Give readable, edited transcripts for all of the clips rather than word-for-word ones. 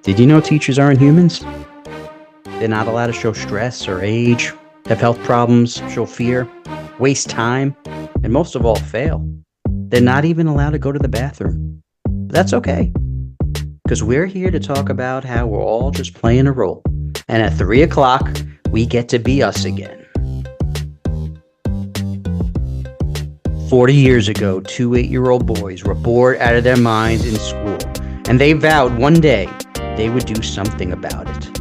Did you know teachers aren't humans? They're not allowed to show stress or age, have health problems, show fear, waste time, and most of all, fail. They're not even allowed to go to the bathroom. But that's okay, because we're here to talk about how we're all just playing a role. And at 3 o'clock, we get to be us again. 40 years ago, two 8-year-old boys were bored out of their minds in school, and they vowed one day they would do something about it.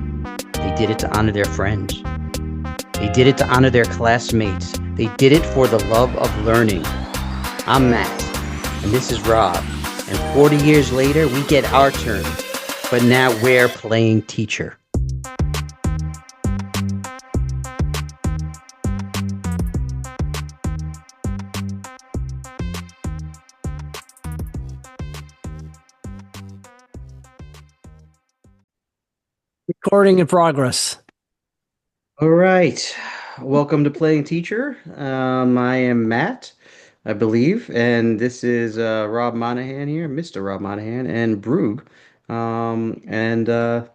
They did it to honor their friends. They did it to honor their classmates. They did it for the love of learning. I'm Matt, and this is Rob, and 40 years later, we get our turn, but now we're playing teacher. Recording in progress. All right. Welcome to Playing Teacher. I am Matt, I believe, and this is Rob Monahan here, Mr. Rob Monahan, and Brug. I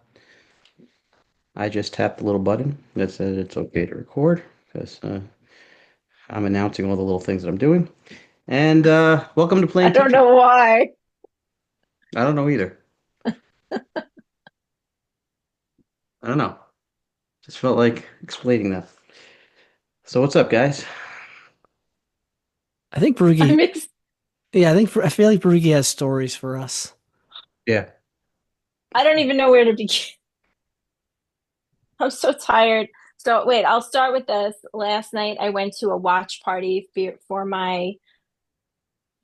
just tapped the little button that says it's okay to record because I'm announcing all the little things that I'm doing. And welcome to I Playing don't Teacher. know why. I don't know either. I don't know. Just felt like explaining that. So what's up, guys? I think I'm Barugi. ex- Yeah, I feel like Barugi has stories for us. Yeah. I don't even know where to begin. I'm so tired. So wait, I'll start with this. Last night I went to a watch party for my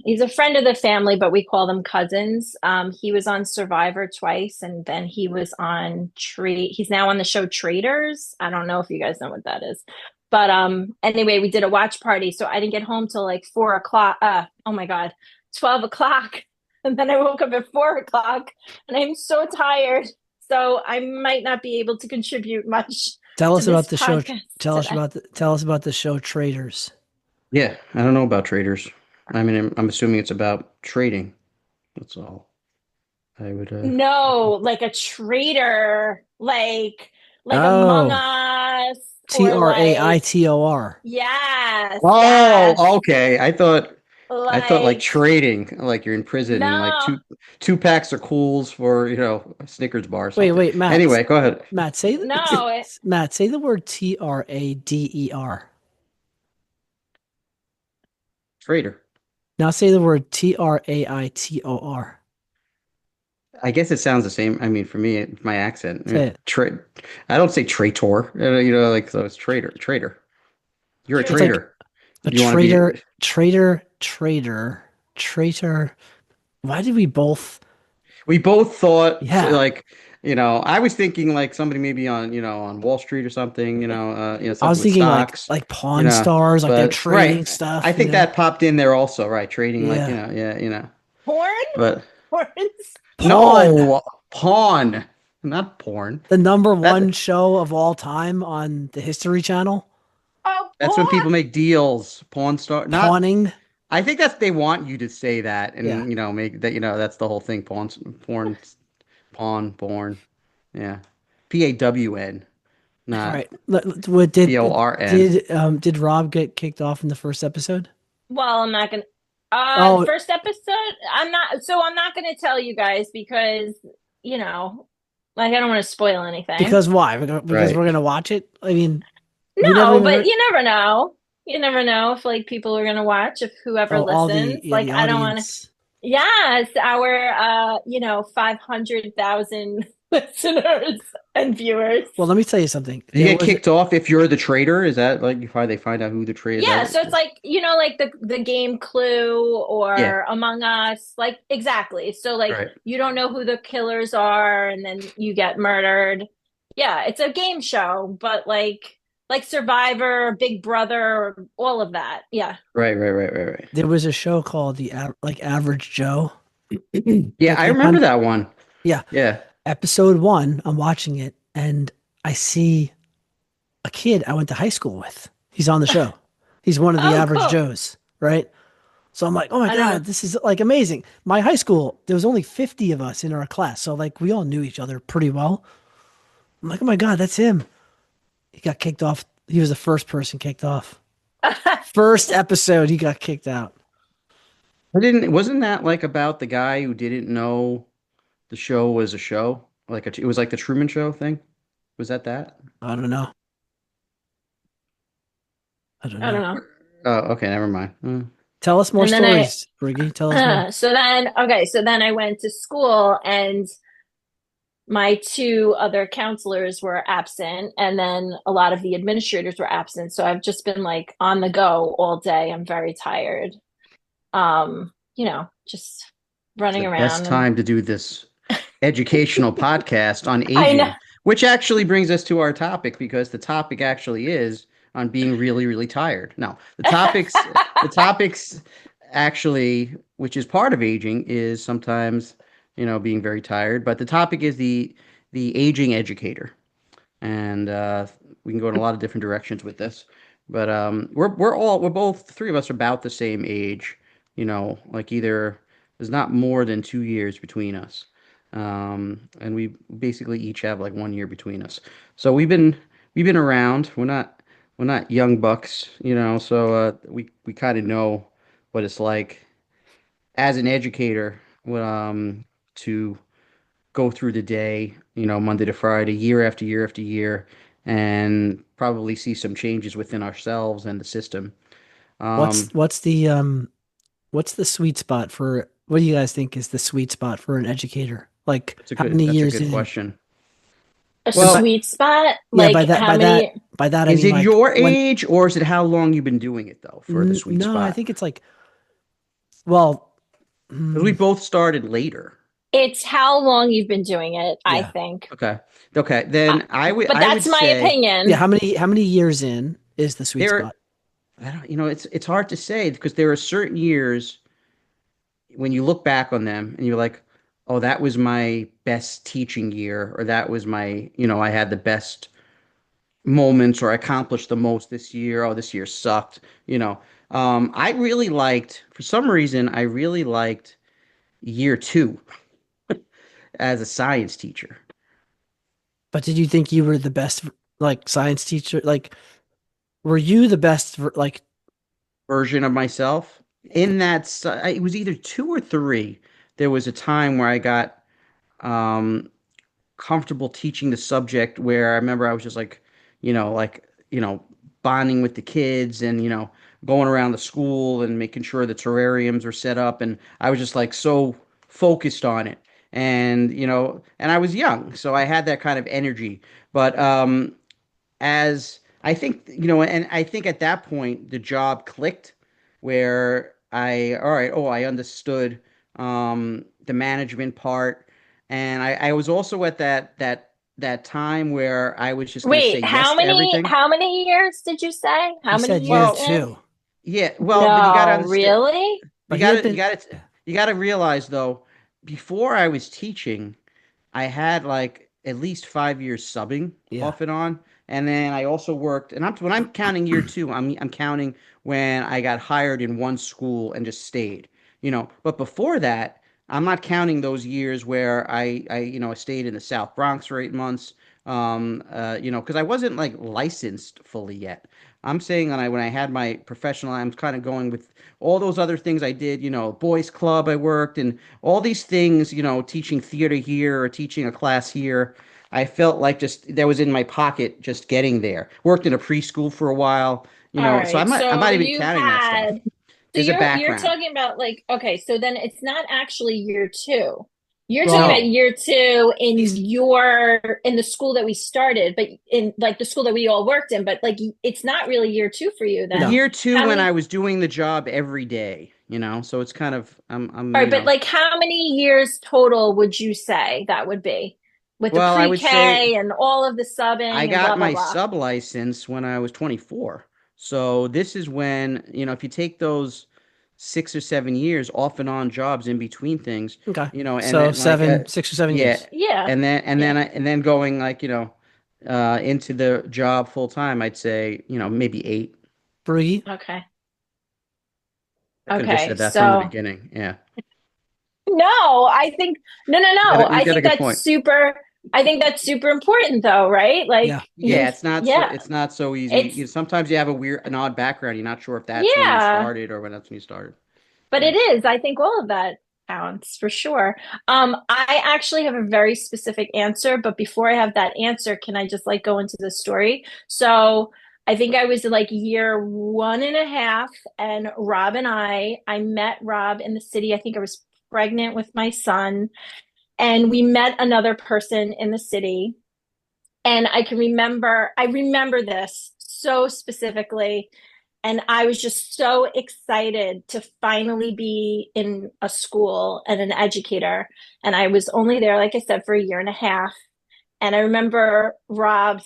he's a friend of the family, but we call them cousins. He was on Survivor twice, and then he was on he's now on the show Traders. I don't know if you guys know what that is. But anyway, we did a watch party, so I didn't get home till like 4 o'clock. Oh my God, 12 o'clock. And then I woke up at 4 o'clock and I'm so tired. So I might not be able to contribute much Tell to us this about the show. podcast Tell us today. about the show Traders. Yeah, I don't know about traders. I mean, I'm assuming it's about trading. That's all. I would No, like a traitor, like Among Oh, Us, or like Traitor. yes, yes, Oh, okay. I thought like like trading, like you're in prison and like no. two packs of cools for, a Snickers bar or something. Wait, Matt. Anyway, go ahead. Matt, say No, Matt, say the word Trader. Trader. Now say the word Traitor. I guess it sounds the same. I mean, for me, my accent. Say it. I don't say traitor. Like so it's trader. Trader. You're a It's like traitor. a You want to be traitor. Why did we both? We both thought Yeah, like, I was thinking like somebody maybe on Wall Street or something, I something was with thinking stocks, like Pawn Stars, like they're but trading right. I stuff. think that popped in there also, right? Trading like, Yeah, yeah. porn, But porns. Pawn, no, pawn, not porn. the number one That show of all time on the History Channel. Oh, that's when people porn. make deals. Pawn star, not. Pawning. I think that's they want you to say that Yeah. and make that that's the whole thing. Porn. Yeah, PAWN, All not right. What PORN. did Rob get kicked off in the first episode? Well, I'm not gonna. Oh, First episode. I'm not. So I'm not gonna tell you guys because you know, like I don't want to spoil anything. because why? Because Right. we're gonna watch it. I mean, we never No, even but heard. you never know. You never know if like people are gonna watch, if whoever Oh, all the listens. Like the I don't want to. audience. Yes, our 500,000 listeners and viewers. Well, let me tell you something. You There get was kicked off if you're the trader. Is that like they find out who the trader is? Yeah, That so it's like, like the game Clue yeah, or Among Us, like exactly. So like right. you don't know who the killers are and then you get murdered. Yeah, it's a game show, but like Survivor, Big Brother, all of that. Yeah. Right. there was a show called like Average Joe Yeah, that I came remember on. that one. Yeah, Yeah. episode 1. I'm watching it and I see a kid I went to high school with. He's on the show. He's one of the Oh, average cool. Joes, right? So I'm like, oh my I don't know. God, this is like amazing. My high school, there was only 50 of us in our class. So like we all knew each other pretty well. I'm like, oh my God, that's him. He got kicked off. He was the first person kicked off. First episode, he got kicked out. I didn't, wasn't that like about the guy who didn't know the show was a show? Like it was like the Truman Show thing? Was that that? I don't know. I don't I don't know. know. Oh, okay, never mind. Tell us more And then stories, Briggy. Tell us more. so then I went to school and my two other counselors were absent, and then a lot of the administrators were absent. So I've just been like on the go all day. I'm very tired. Just It's the running best around and time to do this educational podcast on I know. aging, which actually brings us to our topic because the topic actually is on being really, really tired. No, the topics actually, which is part of aging, is sometimes, being very tired, but the topic is the aging educator. And we can go in a lot of different directions with this. But we're both three of us are about the same age, like either there's not more than 2 years between us, and we basically each have like 1 year between us. So we've been around. We're not young bucks, So we kind of know what it's like as an educator, to go through the day, Monday to Friday, year after year after year, and probably see some changes within ourselves and the system. What's Um, what's the what's the sweet spot for what do you guys think is the sweet spot for an educator? Like that's a how good many that's a years good in? question. A And by Well, sweet spot? yeah, by Like that how by that many? by that I is mean it like your when age or is it how long you've been doing it though for the sweet no, I spot? think it's like well, Because we mm, both started later. It's how long you've been doing it, I yeah. think. Okay. Okay. Uh, Then I would but I would that's my say Yeah, opinion. how many years in is the sweet there spot? I don't it's hard to say because there are certain years when you look back on them and you're like, oh, that was my best teaching year, or that was my, I had the best moments or accomplished the most this year. Oh, this year sucked, I really liked, for some reason, I really liked year two as a science teacher But did you think you were the best like science teacher? Like were you the best like version of myself. It was either two or three. There was a time where I got um, comfortable teaching the subject where I remember I was just like, bonding with the kids and, going around the school and making sure the terrariums were set up. And I was just like so focused on it. And I was young, so I had that kind of energy. But as I think, and I think at that point the job clicked where all right, oh, I understood the management part. And I was also at that time where I was just going to say Wait, yes to everything. how many years did you say? he How many said year years Well, in? two, yeah, well, but you got to No, understand, really? but he had been you got to realize though, before I was teaching, I had like at least 5 years subbing yeah. off and on, and then I also worked. And when I'm counting year two, I'm counting when I got hired in one school and just stayed. But before that, I'm not counting those years where I stayed in the South Bronx for 8 months. Because I wasn't like licensed fully yet. I'm saying when I had my professional, I'm kind of going with all those other things I did. Boys club I worked and all these things, teaching theater here or teaching a class here. I felt like just that was in my pocket just getting there. Worked in a preschool for a while, All so right. I'm not So even you counting that stuff. had so There's a you're background. talking about like okay, so then it's not actually year two. You're talking about Well, No. year two he's in the school that we started, but in like the school that we all worked in, but like it's not really year two for you then. no. Year two How when I many was doing the job every day, so it's kind of all right, but like how many years total would you say that would be with the well, I would say pre-K and all of the I subbing and blah got blah my blah? sub license when I was 24. So this is when, if you take those 6 or 7 years off and on jobs in between things, Okay. and So then like, 6 or 7 years. yeah, Yeah. Yeah. and then going like, into the job full time, I'd say, maybe eight. Bree, Okay. I could have just Okay, said that from the so beginning. Yeah. no, I think no, no, no. You I got a think good that's point. super. I think that's super important, though, right? Like Yeah. you, Yeah, yeah, it's not so easy. it's Sometimes you have an odd background. You're not sure if that's when you yeah. started or when that's when you started. But Yeah. it is. I think all of that counts for sure. I actually have a very specific answer, but before I have that answer, can I just like go into the story? So I think I was like year one and a half, and Rob and I met Rob in the city. I think I was pregnant with my son, and we met another person in the city. And I remember this so specifically. And I was just so excited to finally be in a school and an educator. And I was only there, like I said, for a year and a half. And I remember Rob,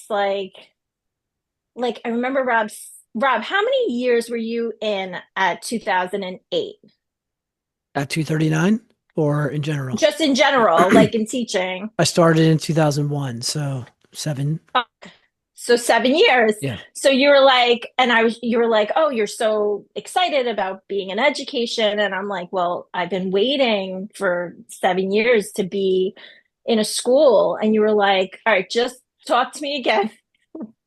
how many years were you in at 2008? At 239 or in general? Just in general, like in teaching. I started in 2001, so seven. So 7 years. Yeah. So you were like, you were like, oh, you're so excited about being in education. And I'm like, well, I've been waiting for 7 years to be in a school. And you were like, all right, just talk to me again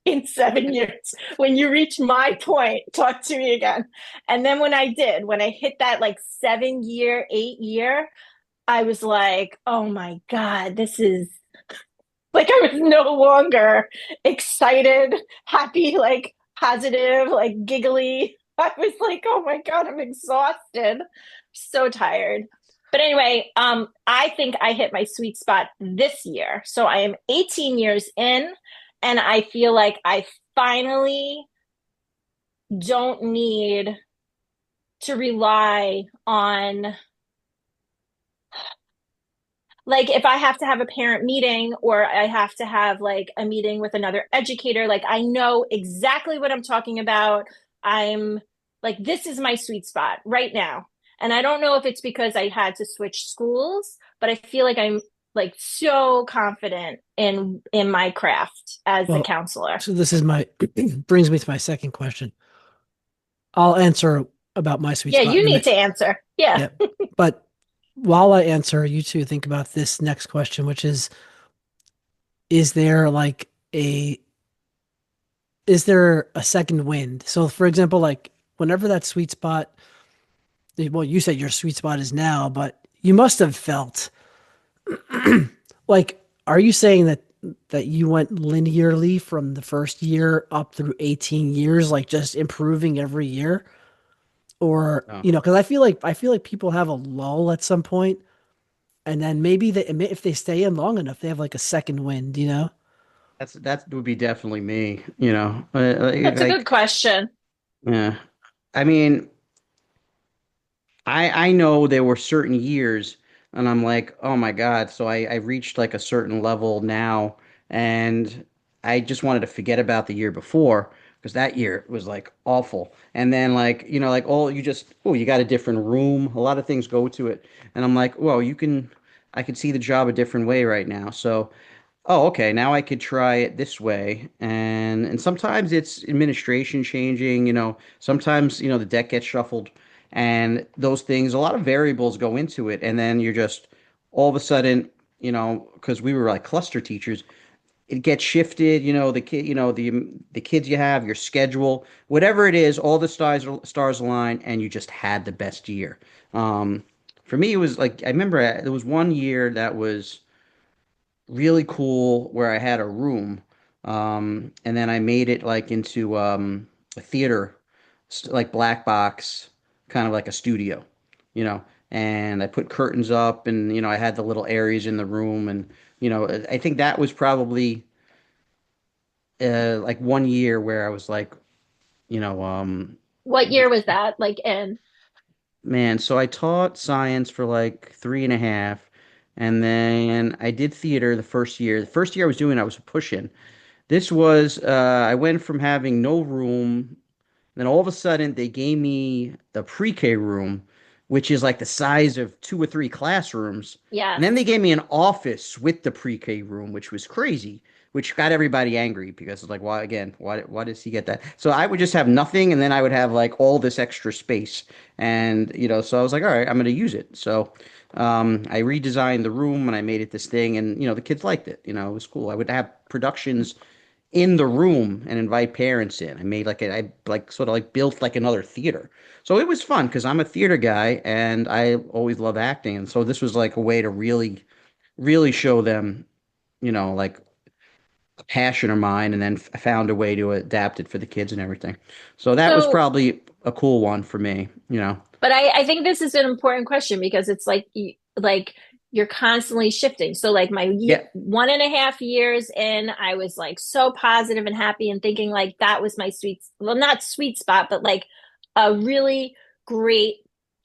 in 7 years. When you reach my point, talk to me again. And then when I hit that like 7 year, 8 year, I was like, oh my God, this is like I was no longer excited, happy, like positive, like giggly. I was like, oh my God, I'm exhausted. So tired. But anyway, I think I hit my sweet spot this year. So I am 18 years in, and I feel like I finally don't need to rely on like if I have to have a parent meeting or I have to have like a meeting with another educator, like I know exactly what I'm talking about. I'm like, this is my sweet spot right now. And I don't know if it's because I had to switch schools, but I feel like I'm like so confident in my craft as a Well, counselor. so this is my brings me to my second question. I'll answer about my sweet Yeah, spot you in a need minute. to answer. Yeah. Yeah. But while I answer, you two think about this next question, which is there like a is there a second wind? So for example, like whenever that sweet spot, well, you said your sweet spot is now, but you must have felt like, are you saying that you went linearly from the first year up through 18 years, like just improving every year? Or, Oh, because I feel like people have a lull at some point, and then maybe if they stay in long enough, they have like a second wind. that would be definitely me. That's a good question. Yeah. I mean, I know there were certain years, and I'm like, oh my God. So I reached like a certain level now, and I just wanted to forget about the year before because that year was like awful. And then like like you got a different room. A lot of things go to it, and I'm like, well, I can see the job a different way right now. So oh, okay, now I could try it this way. And sometimes it's administration changing, sometimes, the deck gets shuffled and those things, a lot of variables go into it. And then you're just all of a sudden, because we were like cluster teachers, it gets shifted, the kids you have, your schedule, whatever it is, all the stars align and you just had the best year. Um, for me, it was like I remember there was one year that was really cool where I had a room, and then I made it like into a theater, like black box, kind of like a studio, you know. And I put curtains up, and I had the little areas in the room, and I think that was probably like one year where I was like, you know, um, What year was that? Like in man, so I taught science for like 3.5, and then I did theater the first year. The first year I was doing, I was a push-in. This was I went from having no room, then all of a sudden they gave me the pre-K room, which is like the size of two or three classrooms. And yes. then they gave me an office with the pre-K room, which was crazy. which got everybody angry because it's like, why again? Why does he get that? So I would just have nothing, and then I would have like all this extra space, and so I was like, all right, I'm going to use it. So I redesigned the room and I made it this thing, and the kids liked it. It was cool. I would have productions in the room and invite parents in. I made like I like sort of like built like another theater. So it was fun because I'm a theater guy and I always love acting. And so this was like a way to really show them, like a passion of mine, and then found a way to adapt it for the kids and everything. So that was So, probably a cool one for me. but I think this is an important question because it's like you're constantly shifting. So like my Yeah. 1.5 years in, I was like so positive and happy and thinking like that was my well, not sweet spot, but like a really great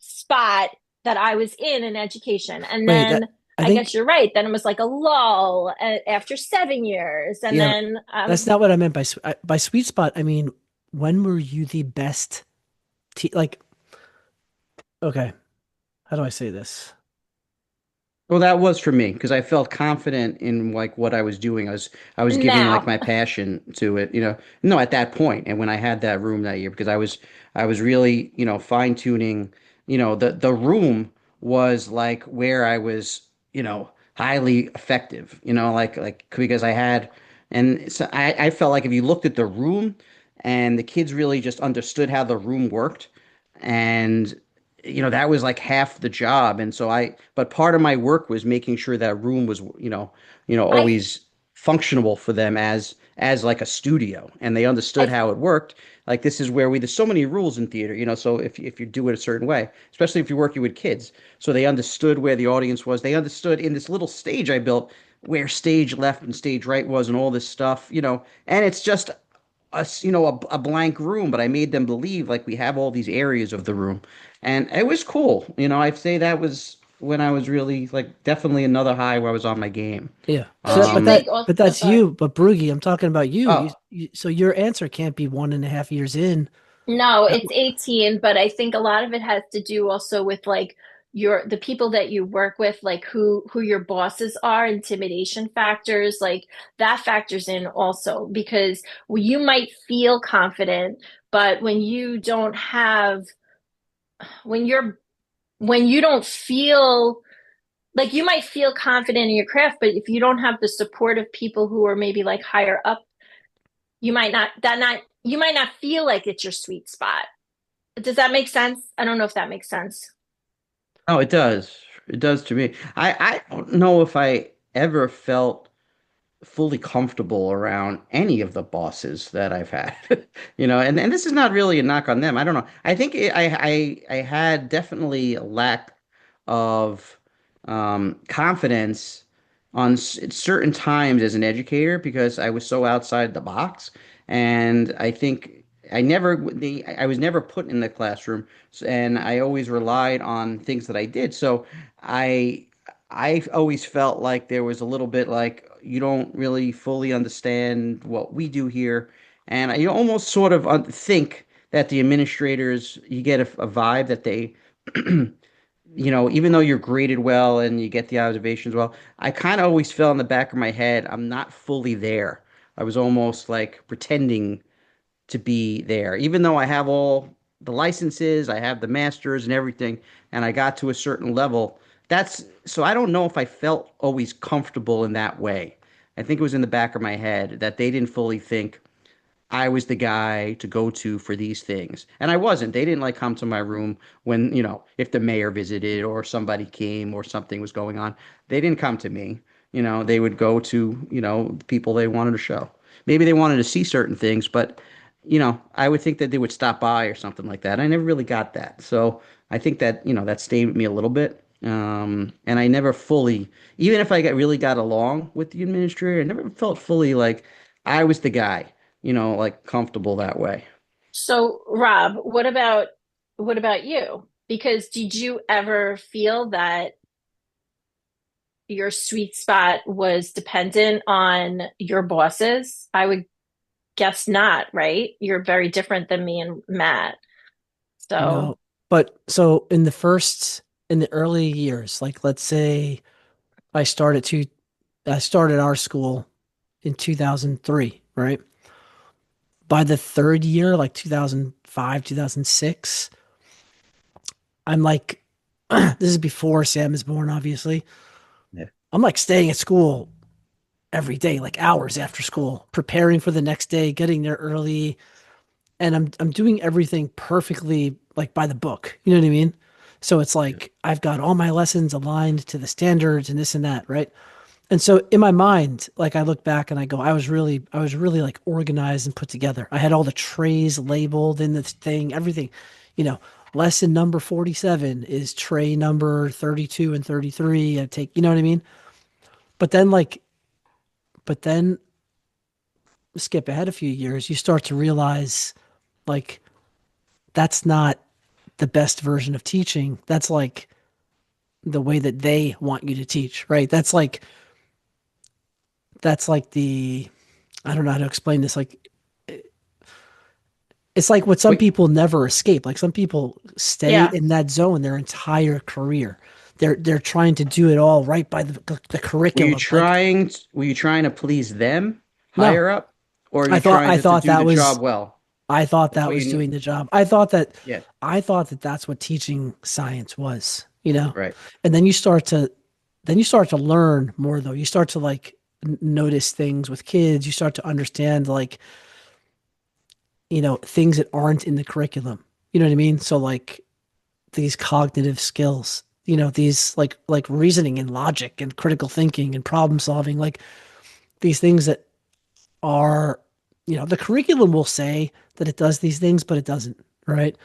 spot that I was in education. And Wait, that then I I guess think you're right. Then it was like a lull after 7 years. And yeah, then that's not what I meant by sweet spot. I mean, when were you the best like okay, how do I say this? Well, that was for me because I felt confident in like what I was doing. I was giving like now my passion to it. No, at that point, and when I had that room that year, because I was really, fine tuning. The room was like where I was, highly effective. Like because I had, and so I felt like if you looked at the room, and the kids really just understood how the room worked, and that was like half the job. And so but part of my work was making sure that room was, I always functional for them as like a studio, and they understood I how it worked. Like this is where there's so many rules in theater, so if you do it a certain way, especially if you're working with kids, so they understood where the audience was. They understood in this little stage I built where stage left and stage right was and all this stuff. And it's just a blank room, but I made them believe like we have all these areas of the room, and it was cool. I'd say that was when I was really like definitely another high where I was on my game. Yeah. So did that, you but Um, think that, also but that's sorry. you. But Broogie, I'm talking about you. oh, So your answer can't be 1.5 years in. No, That- it's 18, but I think a lot of it has to do also with like the people that you work with, like who your bosses are, intimidation factors, like that factors in also because you might feel confident, but when you're when you don't feel like you might feel confident in your craft, but if you don't have the support of people who are maybe like higher up, you might not feel like it's your sweet spot. Does that make sense? I don't know if that makes sense. oh, it does. It does to me. I don't know if I ever felt fully comfortable around any of the bosses that I've had. And this is not really a knock on them. I don't know. I think I had definitely a lack of confidence on certain times as an educator because I was so outside the box, and I think I was never put in the classroom, and I always relied on things that I did. So I I always felt like there was a little bit like you don't really fully understand what we do here, and you almost sort of think that the administrators, you get a vibe that they, even though you're graded well and you get the observations well, I kind of always felt in the back of my head, I'm not fully there. I was almost like pretending to be there, even though I have all the licenses, I have the masters and everything, and I got to a certain level. That's so I don't know if I felt always comfortable in that way. I think it was in the back of my head that they didn't fully think I was the guy to go to for these things. And I wasn't. They didn't like come to my room when, if the mayor visited or somebody came or something was going on. They didn't come to me. They would go to, the people they wanted to show. Maybe they wanted to see certain things, but, I would think that they would stop by or something like that. I never really got that. So I think that, that stayed with me a little bit. And I never fully, even if I really got along with the administrator, I never felt fully like I was the guy, like comfortable that way. So, Rob, what about you? Because did you ever feel that your sweet spot was dependent on your bosses? I would guess not, right? You're very different than me and Matt. So, no. But so in the early years, like let's say I started our school in 2003, right? By the third year, like 2005, 2006, I'm like, this is before Sam is born, obviously. Yeah. I'm like staying at school every day, like hours after school, preparing for the next day, getting there early, and I'm doing everything perfectly like by the book. You know what I mean? So it's Yeah. like I've got all my lessons aligned to the standards and this and that, right? And so in my mind, like I look back and I go, I was really like organized and put together. I had all the trays labeled in the thing, everything, you know, lesson number 47 is tray number 32 and 33. I take, you know what I mean? But then like, but then skip ahead a few years, you start to realize like that's not the best version of teaching. That's like the way that they want you to teach, right? That's like the I don't know how to explain this. Like it's like what some Wait, people never escape. Like some people stay Yeah. in that zone their entire career. They're trying to do it all right by the curriculum. Like were you trying to please them no, higher up, or are I you thought trying I just to thought do that the was job well? I thought That's that what you was need. doing the job. I thought that that's what teaching science was, Right. And then you start to learn more though. You start to like notice things with kids. You start to understand like, things that aren't in the curriculum. You know what I mean? So like these cognitive skills, these like reasoning and logic and critical thinking and problem solving, like these things that are, the curriculum will say that it does these things, but it doesn't, right?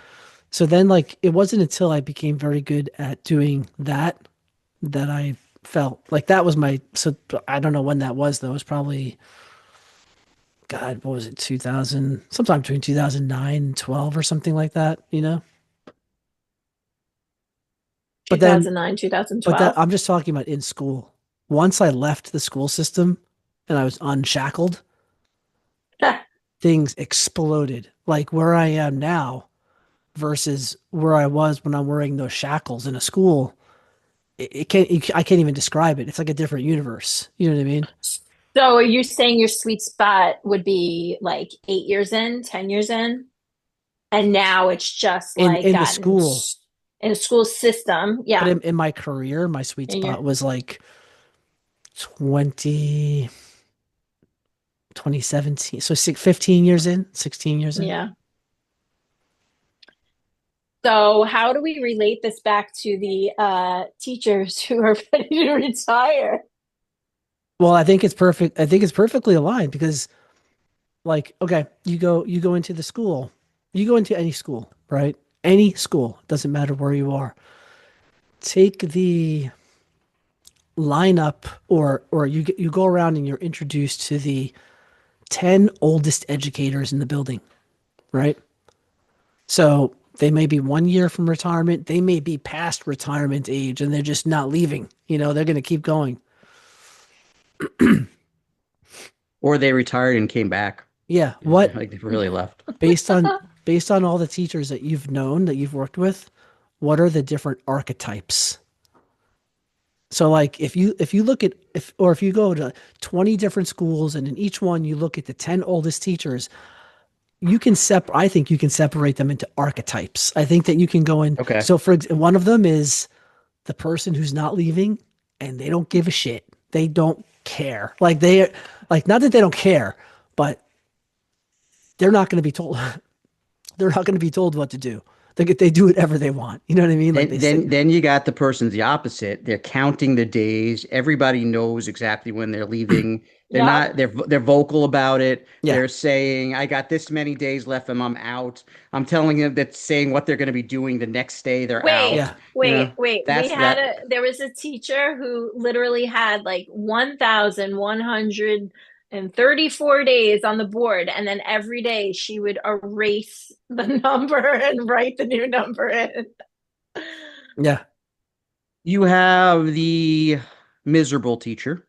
So then like it wasn't until I became very good at doing that I felt like that was my so I don't know when that was though. It was probably God, what was it, 2000, sometime between 2009 and 12 or something like that. But then 2009, but that 2012. I'm just talking about in school. Once I left the school system and I was unshackled, things exploded. Like where I am now versus where I was when I'm wearing those shackles in a school. I can't even describe it. It's like a different universe. You know what I mean? So are you saying your sweet spot would be like 8 years in, 10 years in? And now it's just In like in the gotten school, in a school system. but Yeah. in my career, my sweet And you're, spot was like 20 2017. So 15 years in, 16 years in. yeah. So how do we relate this back to the teachers who are ready to retire? Well, I think it's perfect. I think it's perfectly aligned because like, okay, you go into the school. You go into any school, right? Any school, doesn't matter where you are. Take the lineup or you go around and you're introduced to the 10 oldest educators in the building, right? So they may be 1 year from retirement, they may be past retirement age and they're just not leaving. They're going to keep going. Or they retired and came back. Yeah, Like they really left. based on based on all the teachers that you've known that you've worked with, what are the different archetypes? So like if you look at if you go to 20 different schools and in each one you look at the 10 oldest teachers, I think you can separate them into archetypes. I think that you can go in. Okay. So for one of them is the person who's not leaving and they don't give a shit. They don't care. Like not that they don't care, but they're not going to be told they're not going to be told what to do. They do whatever they want. You know what I mean? Like Then they say, then then you got the person's the opposite. They're counting the days. Everybody knows exactly when they're leaving. They're Yep. not they're vocal about it. yeah, They're saying, I got this many days left and I'm out. I'm telling them that saying what they're going to be doing the next day they're Wait, out. yeah, You know, wait. that's that. There was a teacher who literally had like 1,134 days on the board. And then every day she would erase the number and write the new number in. yeah. You have the miserable teacher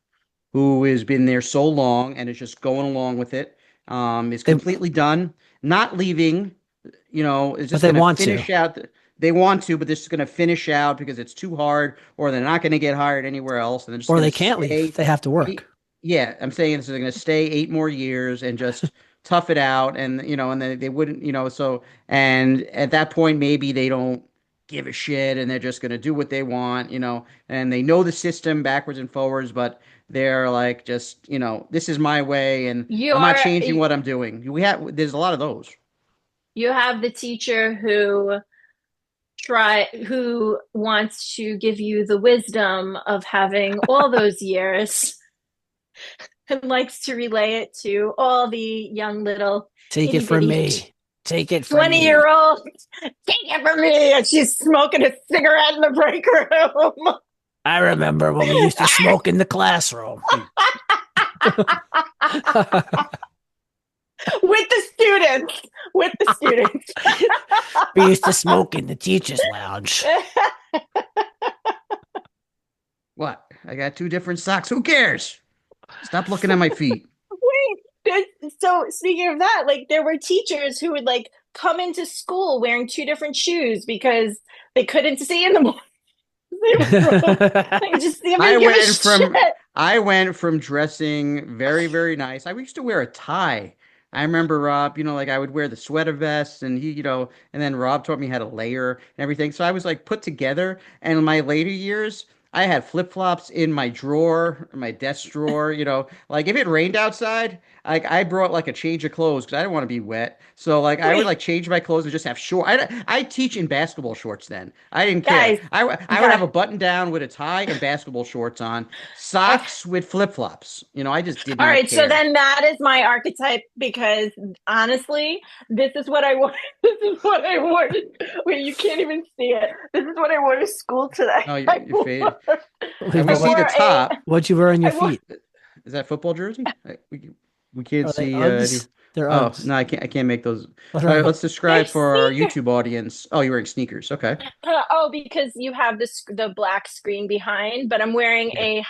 who has been there so long and is just going along with it. Is They completely done, not leaving. Is but just they going to want to, finish out. They want to, but they're just going to finish out because it's too hard, or they're not going to get hired anywhere else, and they're just or going they to can't leave. stay. They have to work. yeah, I'm saying this is going to stay 8 more years and just tough it out, and and they wouldn't, so and at that point maybe they don't give a shit and they're just going to do what they want, and they know the system backwards and forwards, but they're like just, this is my way and I'm not You're changing what I'm doing. There's a lot of those. you have the teacher who wants to give you the wisdom of having all those years and likes to relay it to all the young little Take it itty from bitty me. Take it from 20 me. year old. Take it from me. And she's smoking a cigarette in the break room. I remember when we used to smoke in the classroom. With the students. With the students. We used to smoke in the teachers' lounge. What? I got two different socks. Who cares? Stop looking at my feet. Wait, so speaking of that, like there were teachers who would like come into school wearing two different shoes because they couldn't see in the morning. They would just they I didn't give a went from shit. I went from dressing very, very nice. I used to wear a tie. I remember Rob, like I would wear the sweater vest and and then Rob taught me how to layer and everything. So I was like put together. And in my later years, I had flip-flops in my drawer, in my desk drawer, like if it rained outside, like I brought like a change of clothes because I didn't want to be wet. So like I would Wait, like change my clothes and just have short. I teach in basketball shorts then. I didn't care. guys, I would guys. have a button down with a tie and basketball shorts on, Okay. socks with flip-flops. I just did All not right, so care. then that is my archetype because honestly, this is what I want. This is what I wanted. Wait, you can't even see it. This is what I wore to school today. Oh, you're faded. We I see the wore a top. What'd you wear on your I wore feet? Is that football jersey? We can't Are they see any. Uggs? They're Oh, Uggs. no, I can't make those. What All are right, they? let's they're describe for our sneakers. YouTube audience. Oh, you're wearing sneakers. Okay. Oh, because you have the black screen behind, but I'm wearing Yeah.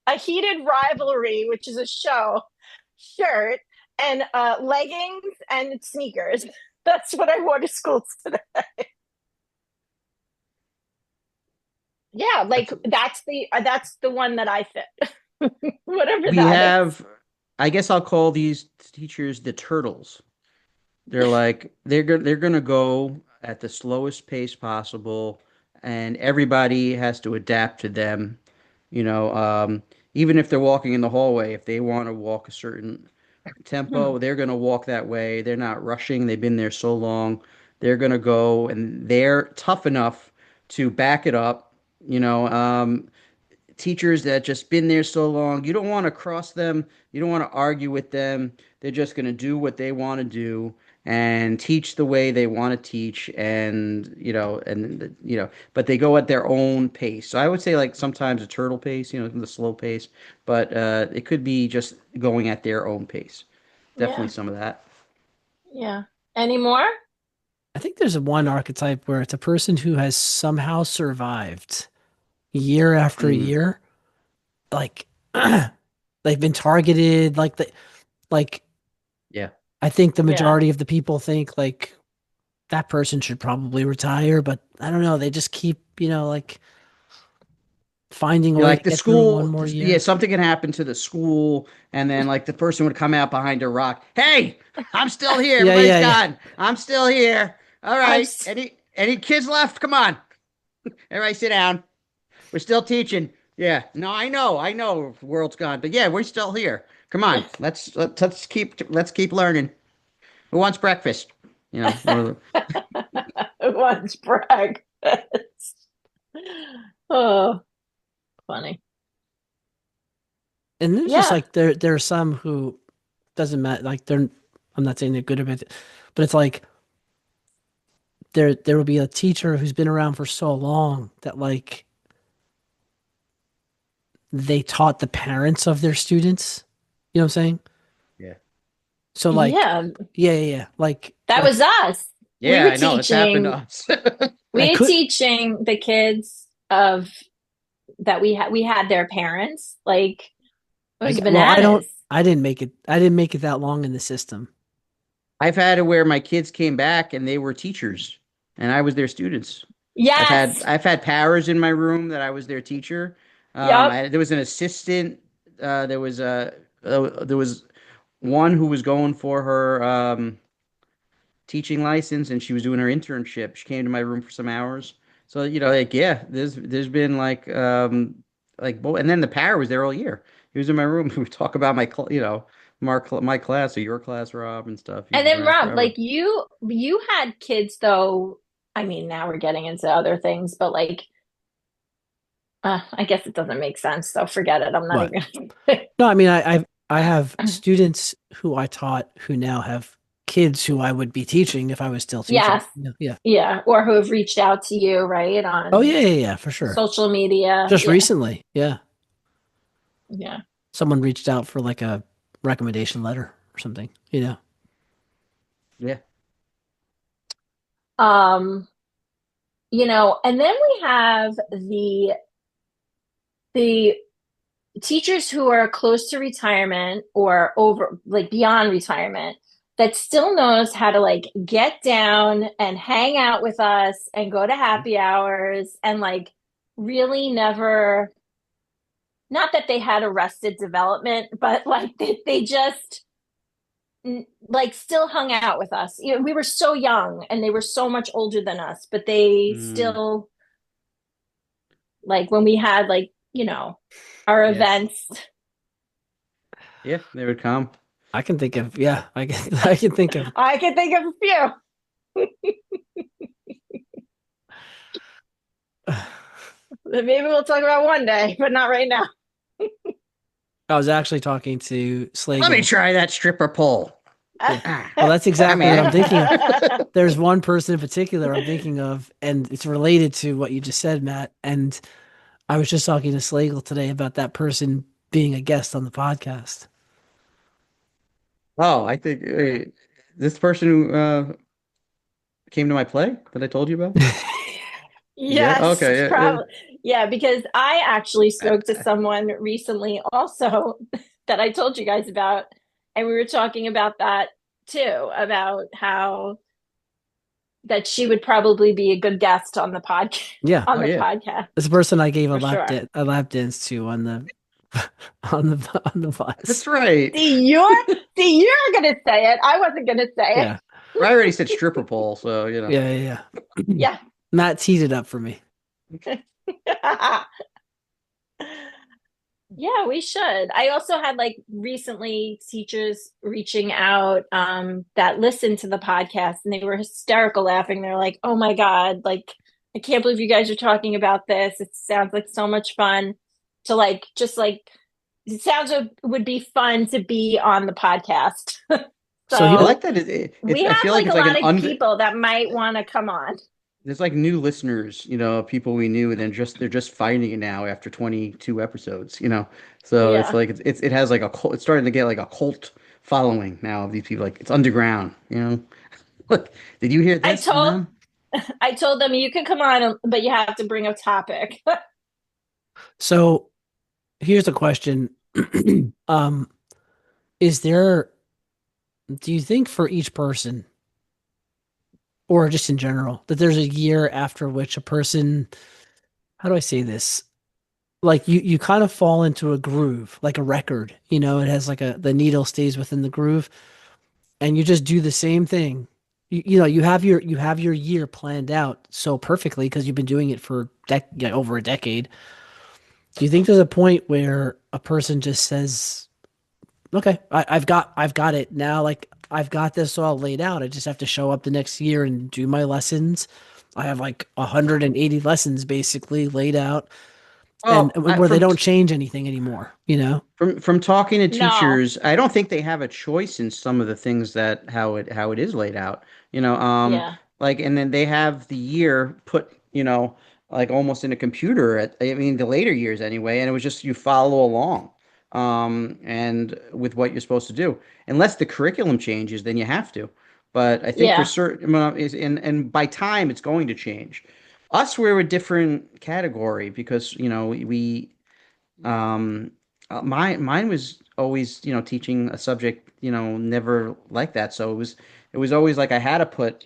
a heated rivalry, which is a show shirt and leggings and sneakers. That's what I wore to school today. Yeah, like That's that's the one that I fit. Whatever we that is. have. I guess I'll call these teachers the turtles. They're gonna go at the slowest pace possible, and everybody has to adapt to them. You know, um, Even if they're walking in the hallway, if they want to walk a certain Hmm. tempo, they're gonna walk that way. They're not rushing. They've been there so long. They're gonna go, and they're tough enough to back it up. Teachers that just been there so long, you don't want to cross them, you don't want to argue with them. They're just going to do what they want to do and teach the way they want to teach, but they go at their own pace. So I would say like sometimes a turtle pace, the slow pace, but it could be just going at their own pace. Definitely Yeah, some of that. yeah. Any more? I think there's one archetype where it's a person who has somehow survived year after Mm, year. Like they've been targeted. Like yeah. I think the Yeah. majority of the people think like that person should probably retire, but I don't know. They just keep, like finding a You're way to like the get through one school, more yeah, year. something can happen to the school, and then like the person would come out behind a rock. Hey, I'm still here. Yeah, Everybody's yeah, yeah. gone. I'm still here. All I'm right. s- Any kids left? Come on. Everybody sit down. We're still teaching. Yeah. No, I know the world's gone. But yeah, we're still here. Come on. Let's keep learning. Who wants breakfast? One of the Once breakfast. Oh, funny. And there's just Yeah. like there are some who doesn't matter. Like I'm not saying they're good at it, but it's like there will be a teacher who's been around for so long that like they taught the parents of their students. You know what I'm saying? Yeah. So like, Yeah. yeah. Like That like was us. We Yeah, were I know. It's happened to teaching, us. I we were could. teaching the kids of that we had their parents. Like it was Well, I don't. bananas. I didn't make it. I didn't make it that long in the system. I've had it where my kids came back and they were teachers and I was their students. I've had Yes. I've had powers in my room that I was their teacher. Yep. There was an assistant there was one who was going for her teaching license, and she was doing her internship. She came to my room for some hours. So, like, yeah, there's been like both, and then the Parrot was there all year. He was in my room. We talk about my class or your class, Rob, and stuff. He And was then around Rob, forever. like you had kids though. I mean, now we're getting into other things, but like I guess it doesn't make sense, so forget it. I'm not What? even gonna No, I mean, I have students who I taught who now have kids who I would be teaching if I was still teaching. Yes. Yeah, yeah. Yeah. Or who have reached out to you, right? Oh On yeah, yeah, yeah, for sure. social media. Just Yeah. recently, yeah, Yeah. someone reached out for like a recommendation letter or something. Yeah. Um, and then we have the teachers who are close to retirement or over like beyond retirement that still knows how to like get down and hang out with us and go to happy hours and like really never, not that they had arrested development, but like they just like still hung out with us. We were so young and they were so much older than us, but they Mm, still like when we had like, our yeah. events. Yeah, they would come. I can think of yeah, I can I can think of. I can think of a few. That maybe we'll talk about one day, but not right now. I was actually talking to Let me Slagle. try that stripper pole. Yeah. Ah, Well, that's come exactly what here. I'm thinking of. There's one person in particular I'm thinking of, and it's related to what you just said, Matt. And I was just talking to Slagle today about that person being a guest on the podcast. Oh, I think this person who came to my play that I told you about. Yeah. Yes, Okay. probably. Yeah, because I actually Yeah. spoke to someone recently also that I told you guys about, and we were talking about that too, about how that she would probably be a good guest on the podcast Yeah, on Oh the yeah. podcast it's a person I gave for sure. a lap dance to on the on the bus. That's right. See, you're you're gonna say it. I wasn't gonna say Yeah, I already said stripper pole, so yeah, yeah, yeah. it. Matt teed it up for me. Yeah. Yeah, we should. I also had like recently teachers reaching out that listened to the podcast and they were hysterical laughing. They're like, "Oh my God, like I can't believe you guys are talking about this. It sounds like so much fun to like just like it sounds would be fun to be on the podcast." So I here, like So that. we I have feel like like it's a like an lot of people that might want to come on. there's like new listeners, people we knew, and then they're just finding it now after 22 episodes. So it's Yeah. like it has like a cult, it's starting to get like a cult following now of these people. Like it's underground. Look, did you hear I this from told them? I told them you can come on, but you have to bring a topic. so here's a question. um, is there, do you think for each person, or just in general, that there's a year after which a person, how do I say this? Like you kind of fall into a groove, like a record, it has like the needle stays within the groove and you just do the same thing. You have your year planned out so perfectly because you've been doing it for over a decade. Do you think there's a point where a person just says, "Okay, I've got it now. Like I've got this all laid out. I just have to show up the next year and do my lessons. I have like 180 lessons basically laid out, and Well, where they don't change anything anymore. from talking to No. teachers, I don't think they have a choice in some of the things that how it is laid out. Yeah. Like, and then they have the year put, like almost in a computer I mean the later years anyway, and it was just you follow along, and with what you're supposed to do. Unless the curriculum changes, then you have to. But I think for Yeah. certain, well, is and by time it's going to change. Us, we're a different category because we mine was always, teaching a subject, never like that. So it was always like I had to put,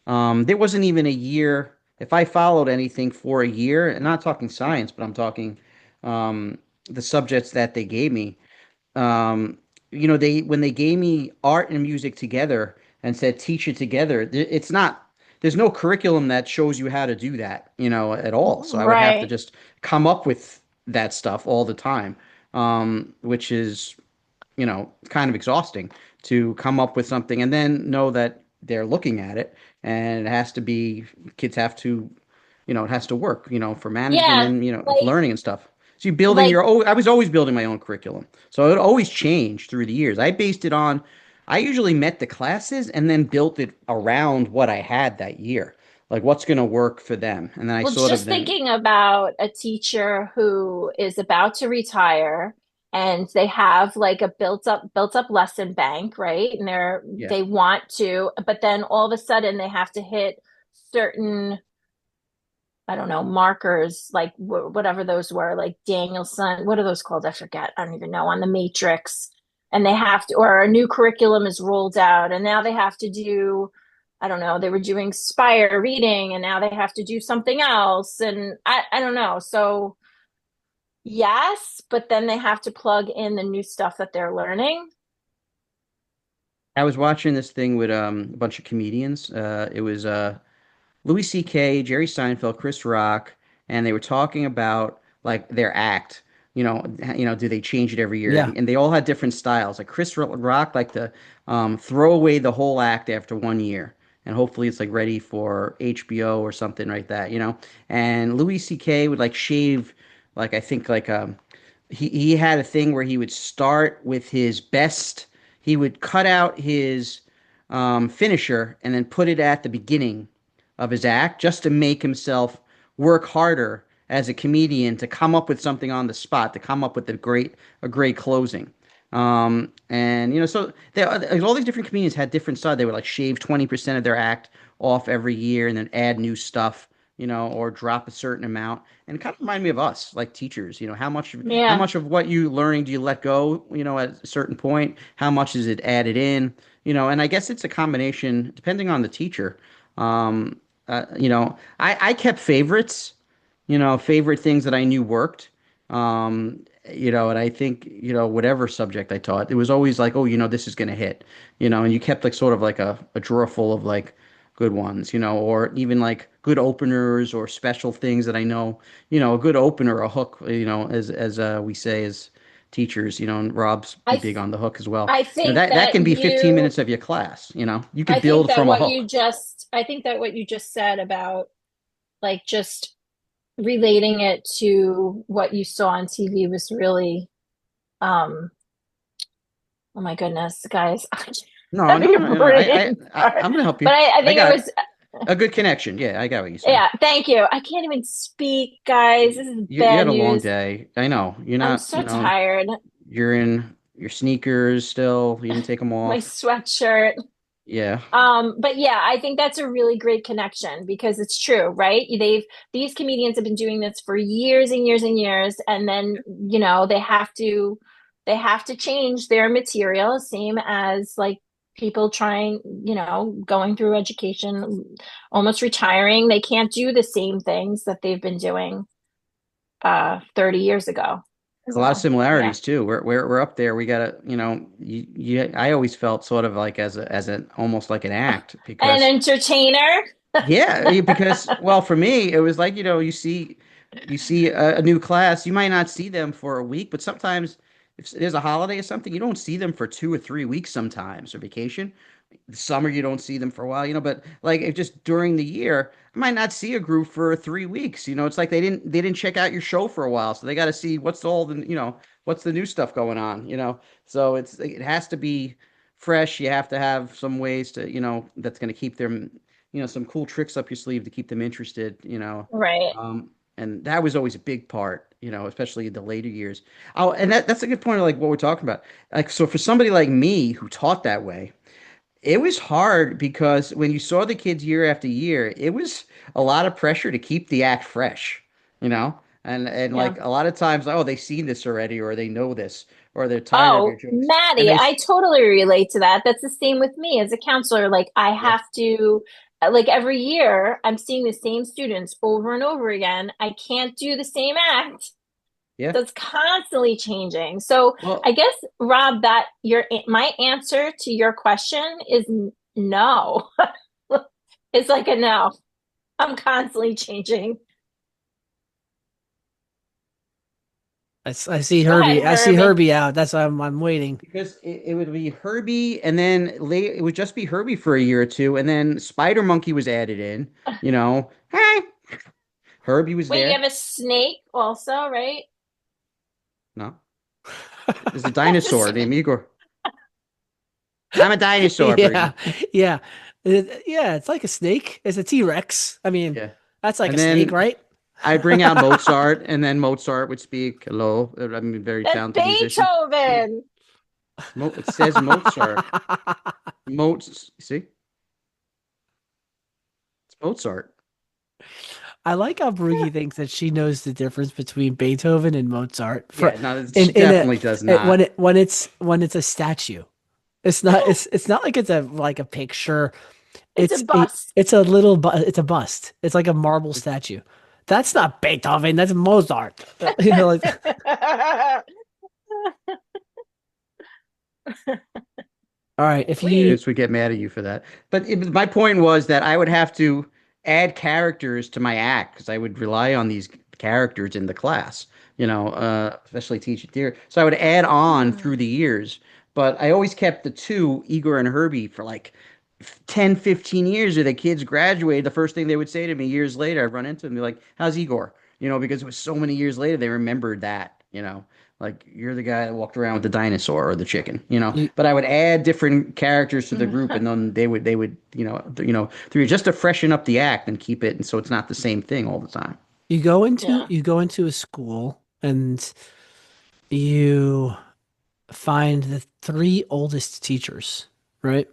there wasn't even a year. If I followed anything for a year, and not talking science, but I'm talking, the subjects that they gave me, they when they gave me art and music together and said teach it together, it's not there's no curriculum that shows you how to do that, at all. So I would have to Right. just come up with that stuff all the time, which is kind of exhausting to come up with something and then know that they're looking at it and it has to be, kids have to, it has to work, for management Yeah, and, like learning and stuff. So you're building like I was always building my own curriculum. So it always changed through the years. I usually met the classes and then built it around what I had that year. Like what's going to work for them. And then I well, sort of just then, thinking about a teacher who is about to retire and they have like a built up lesson bank, right? And yeah. they want to, but then all of a sudden they have to hit certain, I don't know, markers, like whatever those were, like Danielson, what are those called? I forget. I don't even know, on the matrix. And they have to, or a new curriculum is rolled out, and now they have to do, I don't know, they were doing Spire reading, and now they have to do something else. And I don't know. So, yes, but then they have to plug in the new stuff that they're learning. I was watching this thing with a bunch of comedians. It was Louis C.K., Jerry Seinfeld, Chris Rock, and they were talking about like their act. Do they change it every year? Yeah. And they all had different styles. Like Rock liked to throw away the whole act after 1 year, and hopefully it's like ready for HBO or something like that. And Louis C.K. would like shave, like I think like he had a thing where he would start with his best. He would cut out his finisher and then put it at the beginning of his act just to make himself work harder as a comedian to come up with something on the spot, to come up with a great closing. And so all these different comedians had different styles. They would like shave 20% of their act off every year and then add new stuff, or drop a certain amount. And it kind of reminded me of us, like teachers. How Yeah. much of what you learning do you let go, at a certain point? How much is it added in? And I guess it's a combination depending on the teacher. I kept favorites, favorite things that I knew worked. And I think, whatever subject I taught, it was always like, oh, this is going to hit, and you kept like sort of like a drawer full of like good ones, or even like good openers or special things that I know, a good opener, a hook, as we say as teachers, and Rob's I big on the hook as well. I think That that can be 15 you minutes of your class, you I could think build that from a what hook. you just said about like just relating it to what you saw on TV was really, um, oh my goodness, guys, I'm No, having no, a no, no. brain fart. I'm gonna help But you. I I think it got was, a good connection. Yeah, I got what you're saying. yeah, thank you. I can't even speak, guys. This is You had bad a long news. day. I know. You're I'm not, so tired. you're in your sneakers still. You didn't take them My off. sweatshirt. Yeah. But yeah, I think that's a really great connection because it's true, right? These comedians have been doing this for years and years and years, and then, they have to change their material, same as like people trying, going through education, almost retiring. They can't do the same things that they've been doing 30 years ago. There's a lot of So, yeah. similarities too. We're up there. We gotta, I always felt sort of like as an almost like an act An because entertainer. yeah, because well, for me, it was like, you see a new class, you might not see them for a week, but sometimes if there's a holiday or something, you don't see them for 2 or 3 weeks sometimes, or vacation. The summer you don't see them for a while, but like if just during the year, I might not see a group for 3 weeks. It's like they didn't check out your show for a while, so they got to see what's the new stuff going on. So it has to be fresh. You have to have some ways to, that's going to keep them, some cool tricks up your sleeve to keep them interested. Right. And that was always a big part, especially in the later years. Oh, and that's a good point of like what we're talking about. Like, so for somebody like me who taught that way, it was hard because when you saw the kids year after year, it was a lot of pressure to keep the act fresh, you know? And Yeah. like a lot of times, oh, they've seen this already, or they know this, or they're tired of your Oh, jokes. And Maddie, they, I totally relate to that. That's the same with me as a counselor. Like, I yeah, have to, like, every year, I'm seeing the same students over and over again. I can't do the same act Yeah. So it's constantly changing. So I Well, guess, Rob, that my answer to your question is no. It's like a no. I'm constantly changing. I see Go ahead, Herbie. I see Herbie. Herbie out. That's why I'm waiting. because it would be Herbie, and then it would just be Herbie for a year or two, and then Spider Monkey was added in. You know, hey, Herbie was Wait, you there. have a snake also, right? No, there's a dinosaur named Igor. I'm a dinosaur, Yeah, Briggy. yeah, yeah. It's like a snake. It's a T-Rex. I mean, Yeah, that's like and a snake, then right? I bring out Mozart, and then Mozart would speak. Hello, I'm a very That's talented musician. Yeah, Beethoven. It says Mozart. See, it's Mozart. I like how Brookie thinks that she knows the difference between Beethoven and Mozart. For Yeah, no, in she a definitely does not. when it's a statue. It's not like it's a like a picture. It's a bust. It's a little it's a bust. It's like a marble statue. That's not Beethoven. That's Mozart. Like all right. If you Sweet. Kids would get mad at you for that. But my point was that I would have to add characters to my act because I would rely on these characters in the class, especially teaching theater. So I would add on through Hmm. the years. But I always kept the two, Igor and Herbie, for like 10, 15 years. Or the kids graduated, the first thing they would say to me years later, I'd run into them and be like, how's Igor? Because it was so many years later, they remembered that. Like you're the guy that walked around with the dinosaur or the chicken. you But I would add different characters to the group, and then they would through just to freshen up the act and keep it, and so it's not the same thing all the time. Yeah. you go into a school and you find the three oldest teachers, right?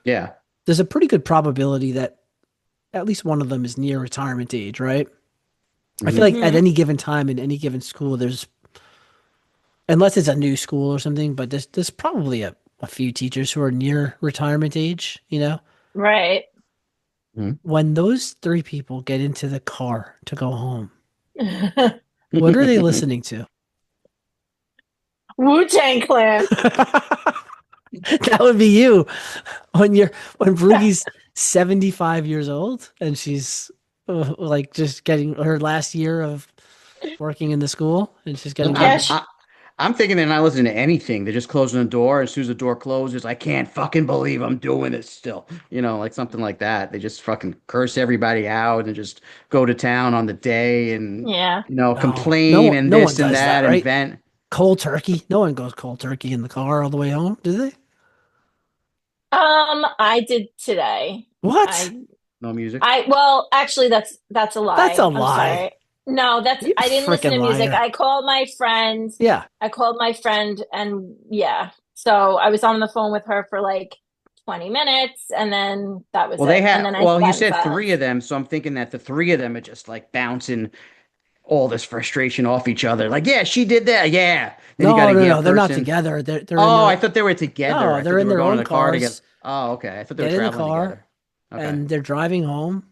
Yeah. There's a pretty good probability that at least one of them is near retirement age, right? I feel Hmm. like at Hmm. any given time in any given school, there's unless it's a new school or something, but there's probably a few teachers who are near retirement age, you know? Right. Hmm. When those three people get into the car to go home, what are they listening to? Wu-Tang Clan. That would be you when Broogie's 75 years old and she's like just getting her last year of working in the school and she's No, getting Yeah. ready. I'm thinking they're not listening to anything. They're just closing the door. As soon as the door closes, I can't fucking believe I'm doing this still. Like something like that. They just fucking curse everybody out and just go to town on the day and Yeah. No, complain and no one this and does that, that and right? vent. Cold turkey. No one goes cold turkey in the car all the way home, do they? I did today. What? I No music. well, actually that's a That's a lie. I'm lie. sorry. No, that's You I didn't listen freaking to music. liar. I called my friend. Yeah. I called my friend and yeah. So I was on the phone with her for like 20 minutes and then that was Well, they it. And have. then I Well, you sat in said three silence. of them, so I'm thinking that the three of them are just like bouncing all this frustration off each other. Like, yeah, she did that. Yeah. Then you got No, a no, yeah no. They're not person. together. They're in Oh, I their thought they were together. no, I they're thought they in were their going in own the car together. cars. Oh, okay. I thought they were Get in the traveling car together. Okay. and they're driving home.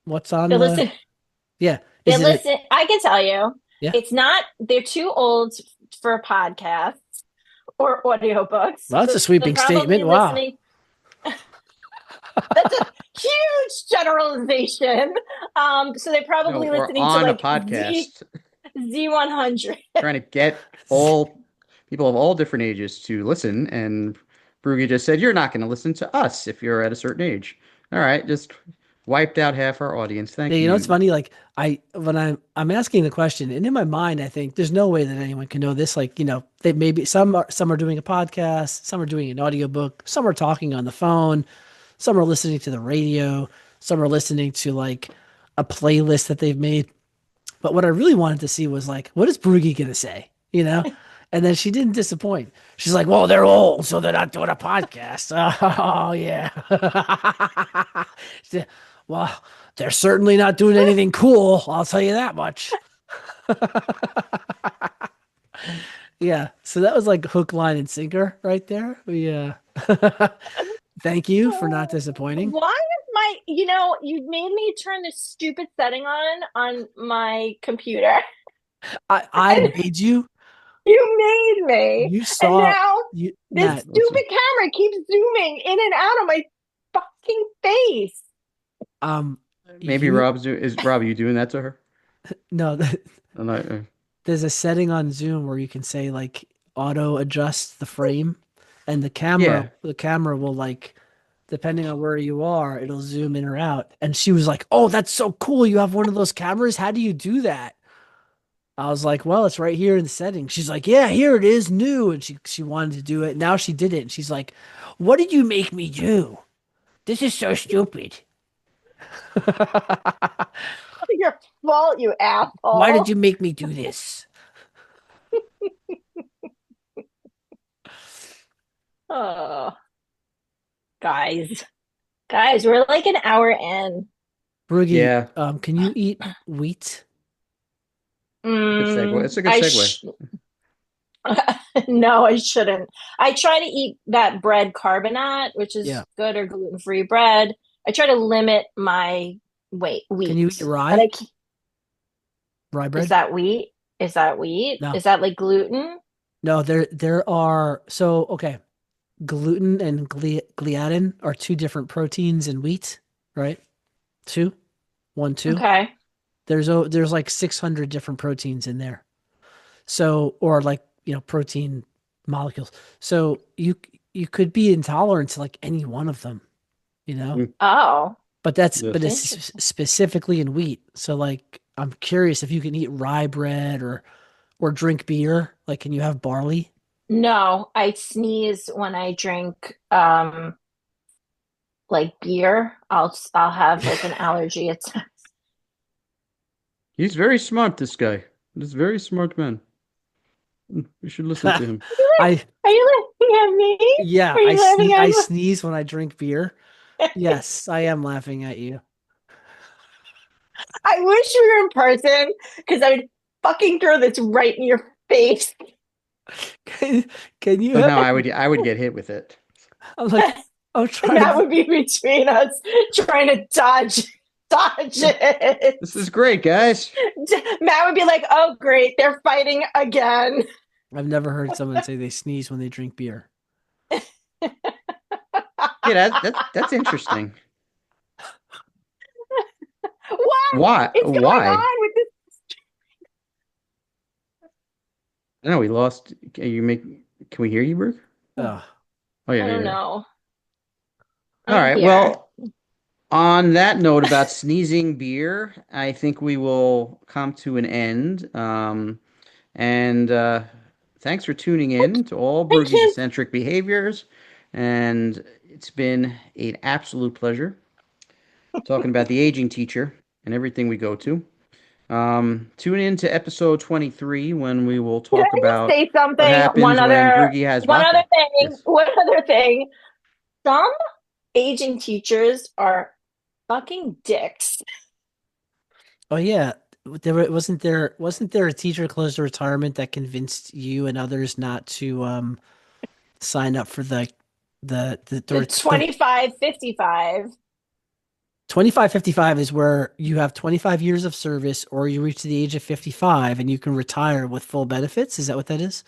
What's on They the listen yeah. they Is it a listen I can tell you yeah? it's not they're too old for podcasts or audiobooks. Well, that's So a they're sweeping statement. probably Wow. listening. That's a huge generalization. So they're No, probably we're listening to on a like Z podcast Z100. trying to get all people of all different ages to listen. And Brugi just said, you're not going to listen to us if you're at a certain age. All right. Just wiped out half our audience. Yeah, Thank you know what's you. funny? Like when I'm asking the question, and in my mind, I think there's no way that anyone can know this. Like, they maybe some are doing a podcast, some are doing an audiobook, some are talking on the phone, some are listening to the radio, some are listening to like a playlist that they've made. But what I really wanted to see was like, what is Broogie gonna say? And then she didn't disappoint. She's like, well, they're old, so they're not doing a podcast. Oh yeah. She said, well, they're certainly not doing anything cool. I'll tell you that much. Yeah. So that was like hook, line, and sinker right there. Thank you for not disappointing. Why is you made me turn this stupid setting on my computer. I And made you. you made me. You And saw now you, this Matt. Listen. stupid camera keeps zooming in and out of my fucking face. Um, Maybe you Rob, are you doing that to her? no. I'm not, There's a setting on Zoom where you can say like auto adjust the frame, and yeah. the camera will like, depending on where you are, it'll zoom in or out. And she was like, "Oh, that's so cool! You have one of those cameras. How do you do that?" I was like, "Well, it's right here in the settings." She's like, "Yeah, here it is, new." And she wanted to do it. Now she did it. And she's like, "What did you make me do? This is so stupid. Your fault, you Why did you asshole. make me do this?" Oh, guys. Guys, we're like an hour in. Broogie, Yeah. can you eat wheat? Good segue. It's a good I segue. no, I shouldn't. I try to eat that bread carbonate, which Yeah. is good or gluten-free bread. I try to limit my Can wheat. you eat And rye? Rye is bread? that wheat? Is that wheat? No. Is that like gluten? No, there are so okay. Gluten and gliadin are two different proteins in wheat, right? Two, one, two. Okay. There's like 600 different proteins in there. So or like, protein molecules. So you could be intolerant to like any one of them, you know? Mm, Oh, But yes. it's interesting. specifically in wheat. So like I'm curious if you can eat rye bread or drink beer. Like can you have barley? No, I sneeze when I drink like beer. I'll have like an allergy attack. He's very smart, this guy. He's a very smart man. You should listen to him. I Are you laughing at me? Yeah, Are you laughing I at sneeze when I drink beer. me? Yes, I am laughing at you. I wish we were in person because I would fucking throw this right in your face. Can, can you Somehow have, I would get hit with it. I'm like, I'm And trying to that be, would be between us trying to dodge it. This is great, guys. Matt would be like, "Oh, great, they're fighting again." I've never heard someone say they sneeze when they drink beer. Yeah, that's interesting. What Why? is going Why? on with this? I know we lost. Can we hear you, Brooke? Oh, Oh yeah, I yeah, don't yeah. know. All I'm right. here. Well, on that note about sneezing beer, I think we will come to an end. And thanks for tuning in to all I Broogie's can't. eccentric behaviors. And it's been an absolute pleasure talking about the aging teacher and everything we go to. Tune in to episode 23 when we will Can I talk just about say what something? happens when Broogie has One other vodka. thing. Yes. One other thing. Some aging teachers are fucking dicks. oh yeah. Wasn't there a teacher close to retirement that convinced you and others not to sign up for The the 25, 55. 2555 is where you have 25 years of service or you reach the age of 55 and you can retire with full benefits. Is that what that is?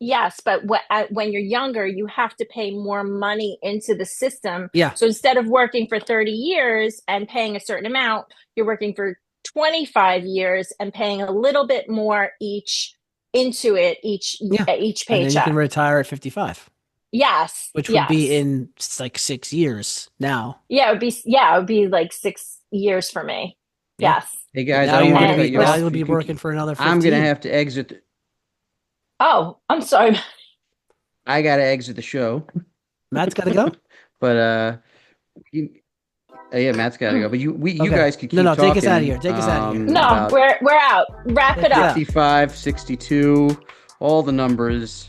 Yes, but when you're younger, you have to pay more money into the system. Yeah. So instead of working for 30 years and paying a certain amount, you're working for 25 years and paying a little bit more each into it Yeah. each And then you can paycheck. retire at 55, Yes, which would be yes. in like 6 years now. It would be like 6 years for me. Yeah. Yes. Hey But guys, now I don't you're want going to to cut be you or now off. you'll be working for another I'm gonna 15. have to exit. oh, I'm sorry. I gotta exit the show. Matt's got to go? But you, yeah, Matt's gotta go. But you Okay. guys could No, keep no, take us out of talking here. Take us out of here. No, about we're out. Wrap Take it us up. out. 55, 62, all the numbers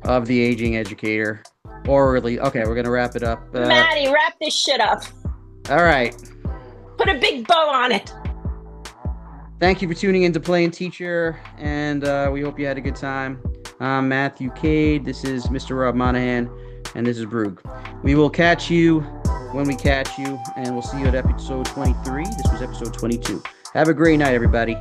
of the aging educator. Orally. Okay, we're gonna wrap it up. Maddie, wrap this shit up. All right. Put a big bow on it. Thank you for tuning in to Playing Teacher, and we hope you had a good time. I'm Matthew Cade. This is Mr. Rob Monahan, and this is Brug. We will catch you when we catch you, and we'll see you at episode 23. This was episode 22. Have a great night, everybody.